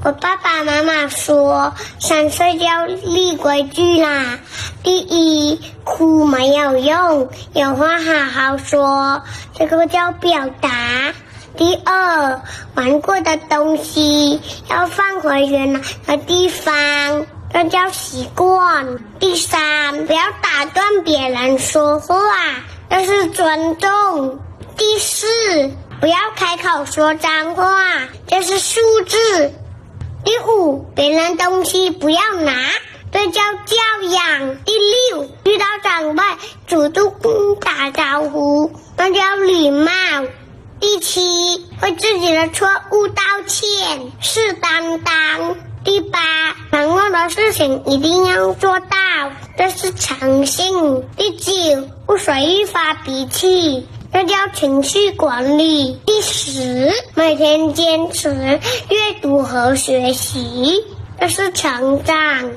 我爸爸妈妈说3岁就要立规矩啦。第一，哭没有用，有话好好说，这个叫表达。第二，玩过的东西要放回原来的地方，这叫习惯。第三，不要打断别人说话，这是尊重。第四，不要开口说脏话，这是素质。第五，别人东西不要拿，这叫教养。第六，遇到长辈主动打招呼，那叫礼貌。第七，为自己的错误道歉，是担当。第八，承诺的事情一定要做到，这是诚信。第九，不随意发脾气，这叫情绪管理。第10，每天坚持阅读和学习，这是成长。